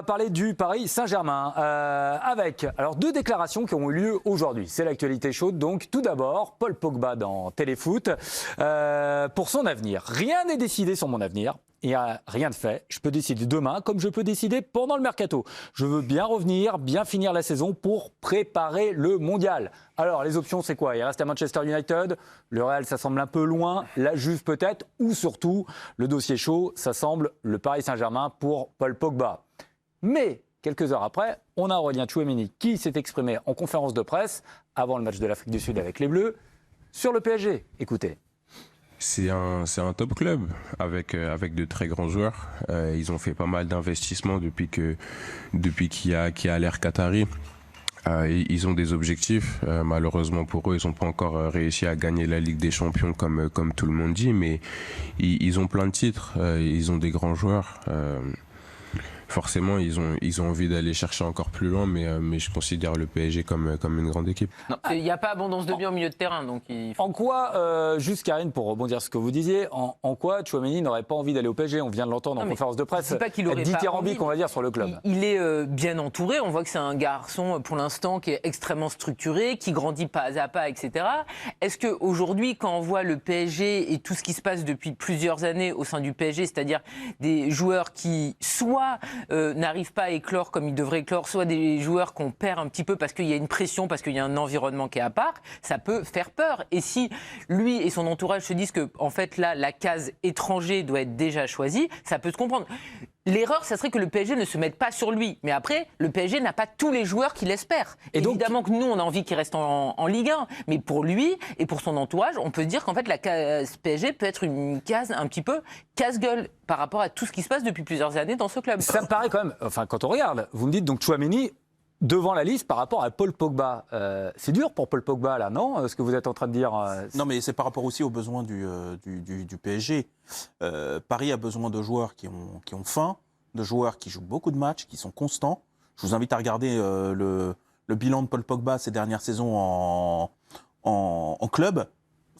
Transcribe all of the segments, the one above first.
parler du Paris Saint-Germain avec alors 2 déclarations qui ont eu lieu aujourd'hui. C'est l'actualité chaude. Donc tout d'abord, Paul Pogba dans Téléfoot pour son avenir. Rien n'est décidé sur mon avenir. Il n'y a rien de fait. Je peux décider demain comme je peux décider pendant le mercato. Je veux bien revenir, bien finir la saison pour préparer le mondial. Alors les options c'est quoi? Il reste à Manchester United, le Real ça semble un peu loin, la Juve peut-être, ou surtout le dossier chaud, ça semble le Paris Saint-Germain pour Paul Pogba. Mais quelques heures après, on a Aurélien Tchouaméni qui s'est exprimé en conférence de presse avant le match de l'Afrique du Sud avec les Bleus sur le PSG. Écoutez. C'est un top club avec de très grands joueurs. Ils ont fait pas mal d'investissements depuis qu'il y a l'ère Qatari. Ils ont des objectifs. Malheureusement pour eux, ils n'ont pas encore réussi à gagner la Ligue des Champions comme tout le monde dit, mais ils ont plein de titres. Ils ont des grands joueurs. Forcément, ils ont envie d'aller chercher encore plus loin, mais je considère le PSG comme une grande équipe. Il n'y a pas abondance de biens au milieu de terrain. Donc En quoi, juste Karine, pour rebondir sur ce que vous disiez, en quoi Tchouaméni n'aurait pas envie d'aller au PSG? On vient de l'entendre en conférence de presse. Pas qu'il aurait dithyrambique, on va dire, sur le club. Il est bien entouré. On voit que c'est un garçon, pour l'instant, qui est extrêmement structuré, qui grandit pas à pas, etc. Est-ce qu'aujourd'hui, quand on voit le PSG et tout ce qui se passe depuis plusieurs années au sein du PSG, c'est-à-dire des joueurs qui, soit n'arrivent pas à éclore comme ils devraient éclore, soit des joueurs qu'on perd un petit peu parce qu'il y a une pression, parce qu'il y a un environnement qui est à part, ça peut faire peur. Et si lui et son entourage se disent que, en fait, là, la case étranger doit être déjà choisie, ça peut se comprendre. L'erreur, ça serait que le PSG ne se mette pas sur lui. Mais après, le PSG n'a pas tous les joueurs qu'il espère. Et évidemment que nous, on a envie qu'il reste en Ligue 1. Mais pour lui et pour son entourage, on peut se dire qu'en fait, la case PSG peut être une case un petit peu casse-gueule par rapport à tout ce qui se passe depuis plusieurs années dans ce club. Ça me paraît quand même... Enfin, quand on regarde, vous me dites donc Tchouaméni devant la liste par rapport à Paul Pogba. C'est dur pour Paul Pogba, là, non? Ce que vous êtes en train de dire. Non, mais c'est par rapport aussi aux besoins du PSG. Paris a besoin de joueurs qui ont faim, de joueurs qui jouent beaucoup de matchs, qui sont constants. Je vous invite à regarder le bilan de Paul Pogba ces dernières saisons en club.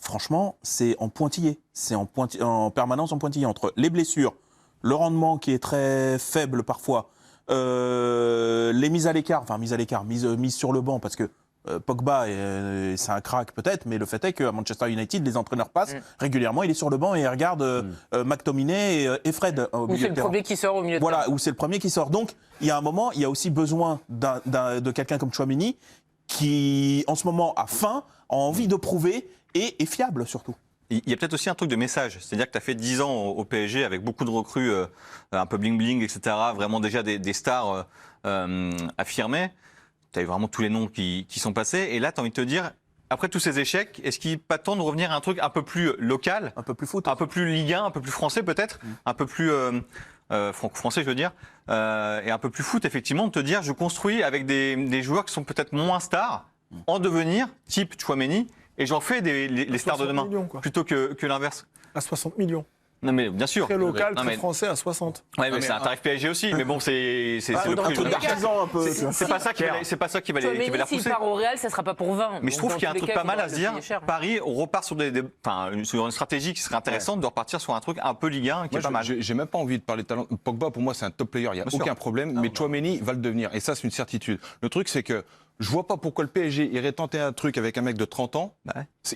Franchement, c'est en pointillé. C'est en permanence en pointillé. Entre les blessures, le rendement qui est très faible parfois, les mises à l'écart, mises sur le banc, parce que Pogba, c'est un crack peut-être, mais le fait est qu'à Manchester United, les entraîneurs passent régulièrement, il est sur le banc et il regarde McTominay et Fred au milieu de terrain. Ou c'est le premier qui sort au milieu de terrain. Voilà, ou c'est le premier qui sort. Donc, il y a un moment, il y a aussi besoin de quelqu'un comme Tchouaméni qui, en ce moment, a faim, a envie de prouver et est fiable surtout. Il y a peut-être aussi un truc de message, c'est-à-dire que tu as fait 10 ans au PSG avec beaucoup de recrues un peu bling-bling, etc., vraiment déjà des stars affirmées. Tu as eu vraiment tous les noms qui sont passés, et là tu as envie de te dire, après tous ces échecs, est-ce qu'il n'est pas temps de revenir à un truc un peu plus local, un peu plus foot, un peu plus Ligue 1, un peu plus français peut-être, un peu plus franco-français je veux dire, et un peu plus foot effectivement, de te dire je construis avec des joueurs qui sont peut-être moins stars, en devenir, type Tchouaméni, et j'en fais les stars de demain, plutôt que l'inverse. À 60 millions. Non mais bien sûr. Très local, très français à 60. Ouais, mais c'est un tarif PSG aussi. Mais bon, c'est le prix. C'est pas ça qui va les repousser. S'il part au Real, ça sera pas pour 20. Mais je trouve qu'il y a un truc pas mal à se dire. Paris, on repart sur sur une stratégie qui serait intéressante de repartir sur un truc un peu Ligue 1 qui est pas mal. J'ai même pas envie de parler de talent. Pogba, pour moi, c'est un top player. Il n'y a aucun problème. Mais Tchouaméni va le devenir. Et ça, c'est une certitude. Le truc, c'est que je vois pas pourquoi le PSG irait tenter un truc avec un mec de 30 ans.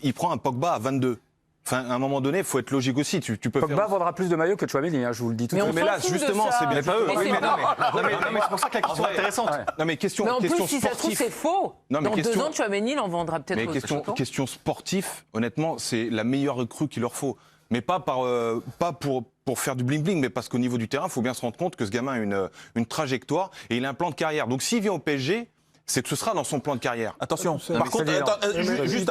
Il prend un Pogba à 22. Enfin, à un moment donné, il faut être logique aussi. Tu peux Pogba vendra plus de maillots que Tchouaméni, je vous le dis tout de suite. Mais là, justement, c'est bien. Mais pas eux. Mais c'est pour ça que la question est intéressante. Non, mais question en plus, si sportive. ça se trouve, c'est faux. Dans 2 ans, Tchouaméni, il en vendra peut-être. Mais question sportive, honnêtement, c'est la meilleure recrue qu'il leur faut. Mais pas pour faire du bling-bling, mais parce qu'au niveau du terrain, il faut bien se rendre compte que ce gamin a une trajectoire et il a un plan de carrière. Donc s'il vient au PSG, c'est que ce sera dans son plan de carrière. Attention, par contre,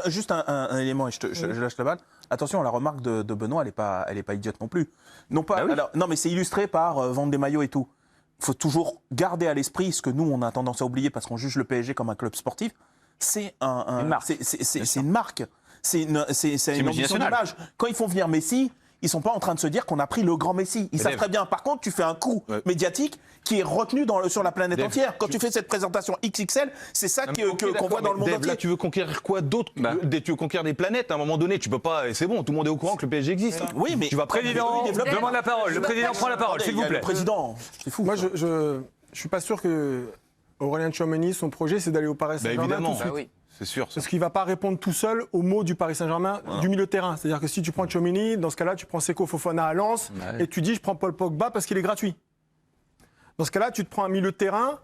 juste un élément, et je lâche la balle. Attention, la remarque de Benoît, elle est pas idiote non plus. Non, pas, non mais c'est illustré par vendre des maillots et tout. Il faut toujours garder à l'esprit ce que nous, on a tendance à oublier parce qu'on juge le PSG comme un club sportif. C'est une marque. C'est une marque. C'est une ambition d'image. Quand ils font venir Messi, ils sont pas en train de se dire qu'on a pris le grand Messi. Ils savent très bien. Par contre, tu fais un coup médiatique qui est retenu sur la planète entière. Quand tu fais cette présentation XXL, c'est ça qu'on voit dans le monde entier. Là, tu veux conquérir quoi d'autre? Tu veux conquérir des planètes. À un moment donné, tu peux pas. C'est bon, tout le monde est au courant que le PSG existe. Hein. Oui, mais tu vas président demande la parole. Le président prend la parole, s'il vous plaît. Le président, c'est fou. Moi, je suis pas sûr que Aurélien Tchouameni, son projet, c'est d'aller au Paris Saint-Germain évidemment. tout de suite. Bah oui. C'est sûr. Parce qu'il ne va pas répondre tout seul aux mots du Paris Saint-Germain, du milieu de terrain. C'est-à-dire que si tu prends Tchouameni, dans ce cas-là, tu prends Seko Fofana à Lens et tu dis je prends Paul Pogba parce qu'il est gratuit. Dans ce cas-là, tu te prends un milieu de terrain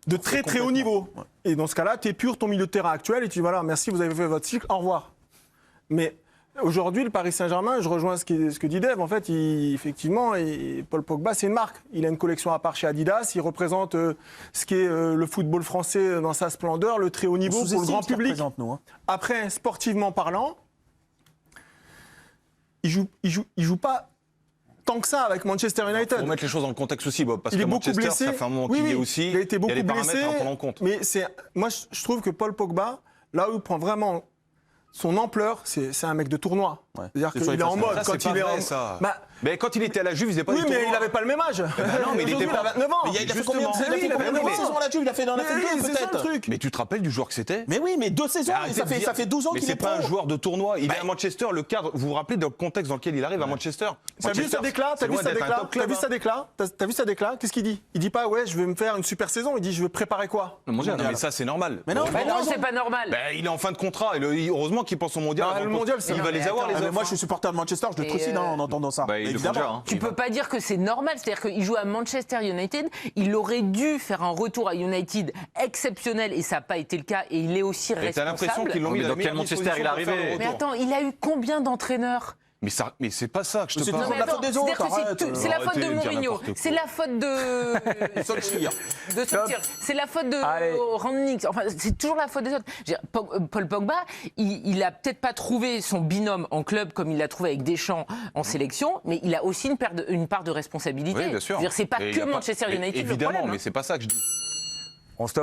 de très très haut niveau. Ouais. Et dans ce cas-là, tu épures ton milieu de terrain actuel et tu dis voilà, merci, vous avez fait votre cycle, au revoir. Mais aujourd'hui, le Paris Saint-Germain, je rejoins ce que dit Dave, en fait, effectivement, Paul Pogba, c'est une marque. Il a une collection à part chez Adidas, il représente ce qu'est le football français dans sa splendeur, le très haut niveau pour le grand public. Nous, hein. Après, sportivement parlant, il joue pas tant que ça avec Manchester United. Pour mettre les choses dans le contexte aussi, Bob, parce Il que est beaucoup Manchester, blessé. ça fait un moment Oui, qu'il oui, est aussi. il a été beaucoup y a les blessé. paramètres à prendre en compte. Mais moi, je trouve que Paul Pogba, là où il prend vraiment son ampleur, c'est un mec de tournoi. Ouais. C'est-à-dire C'est sur qu'il les est en phases. mode Ça, quand c'est il pas est vrai, en. ça. Bah, Mais quand il était à la Juve, il faisait pas oui, des mais tournois. il n'avait pas le même âge. non, mais il était Aujourd'hui, pas- a 29 ans. Mais il a fait combien de saisons là-dessus? Il a fait dans la Mais fait oui, deux, c'est ça le peut-être. truc. Mais tu te rappelles du joueur que c'était? Mais oui, mais 2 saisons, Arrêtez de dire- ça fait 12 ans Mais qu'il c'est est pas un pro. joueur de tournoi. Il Bah, est à Manchester. Le cadre, vous vous rappelez dans le contexte dans lequel il arrive à Manchester? T'as vu sa déclat? T'as vu sa déclat? Qu'est-ce qu'il dit? Il dit pas ouais, je vais me faire une super saison. Il dit je vais préparer quoi? Le mondial. Non, mais ça, c'est normal. Mais non, Bah non, c'est pas normal. Ben, il est en fin de contrat. Et heureusement qu'il pense au mondial. Non, avant le de- mondial, c'est- il Non, va mais les avoir, attends, les Ah, mais offres. moi, je suis supporter de Manchester, je le Et trucide en entendant ça. Bah, ils le font Évidemment. déjà, hein. Tu peux pas dire que c'est normal, c'est-à-dire qu'il joue à Manchester United, il aurait dû faire un retour à United exceptionnel et ça n'a pas été le cas et il est aussi Et t'as l'impression responsable. qu'ils l'ont mis Mais à la dans quel meilleure Manchester disposition il est pour faire arrivé le Mais retour. attends, il a eu combien d'entraîneurs? Mais c'est pas ça que je te C'est parle. Non, mais mais la faute des c'est-à-dire autres, que c'est arrête. c'est la faute Arrêtez de de dire Mourinho, n'importe quoi. c'est la faute de Solskjaer. Solskjaer, c'est la faute de Allez. Rangnick, enfin c'est toujours la faute des autres. Je veux dire, Paul Pogba, il a peut-être pas trouvé son binôme en club comme il l'a trouvé avec Deschamps en sélection, mais il a aussi une part de responsabilité. Oui, bien sûr. Je veux dire, c'est pas Et il que a pas- Manchester mais United le évidemment, problème. mais c'est pas ça que je dis. On stoppe.